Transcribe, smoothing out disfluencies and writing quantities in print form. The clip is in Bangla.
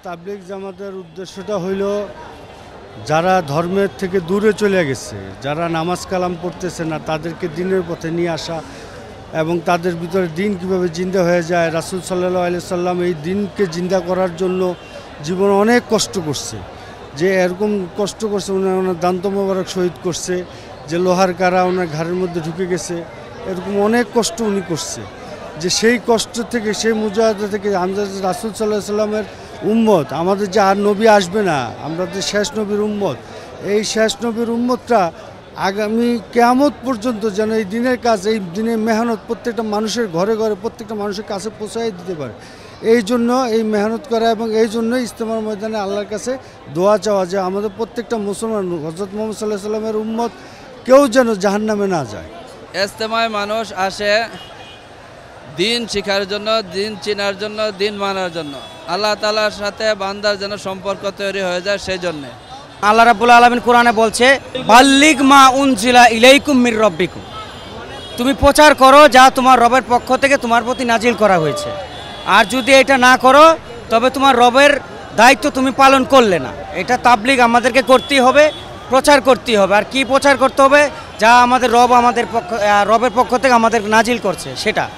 তাবলীগ জামাতের উদ্দেশ্যটা হইল যারা ধর্মের থেকে দূরে চলে গেছে, যারা নামাজ কালাম পড়তেছে না, তাদেরকে দিনের পথে নিয়ে আসা এবং তাদের ভিতরে দিন কিভাবে জিন্দা হয়ে যায়। রাসূল সাল্লাল্লাহু আলাইহি সাল্লাম এই দিনকে জিন্দা করার জন্য জীবনে অনেক কষ্ট করছে, যে এরকম কষ্ট করছে ওনার দান্ত মোবারক শহীদ করছে, যে লোহার কারা ওনার ঘাড়ের মধ্যে ঢুকে গেছে, এরকম অনেক কষ্ট উনি করছে। যে সেই কষ্ট থেকে, সেই মুজাহাদা থেকে আমরা রাসূল সাল্লাল্লাহু আলাইহি সাল্লামের উম্মত, আমাদের যে আর নবী আসবে না, আমরা যে শেষ নবীর উম্মত, এই শেষ নবীর উম্মতটা আগামী কিয়ামত পর্যন্ত যেন এই দিনের কাজ, এই দিনের মেহনত প্রত্যেকটা মানুষের ঘরে ঘরে, প্রত্যেকটা মানুষের কাছে পৌঁছাই দিতে পারে। এই জন্য এই মেহনত করা এবং এই জন্যই ইজতেমার ময়দানে আল্লাহর কাছে দোয়া চাওয়া, যে আমাদের প্রত্যেকটা মুসলমান হযরত মুহাম্মদ সাল্লাল্লাহু আলাইহি সাল্লামের উম্মত কেউ যেন জাহান্নামে না যায়। ইজতেমায় মানুষ আসে দিন শিখার জন্য, দিন চেনার জন্য, দিন মানার জন্য, আল্লাহ তাআলার সাথে বান্দার যেন সম্পর্ক তৈরি হয়ে যায়। সেই জন্যে আল্লাহ রাব্বুল আলামিন কোরআনে বলছে, বাল্লিগ মা উনজিলা ইলাইকুম মির রাব্বিকুম, তুমি প্রচার করো যা তোমার রবের পক্ষ থেকে তোমার প্রতি নাজিল করা হয়েছে। আর যদি এটা না করো তবে তোমার রবের দায়িত্ব তুমি পালন করলে না। এটা তাবলীগ আমাদেরকে করতেই হবে, প্রচার করতেই হবে। আর কি প্রচার করতে হবে? যা আমাদের রবের পক্ষ থেকে আমাদের নাজিল করছে সেটা।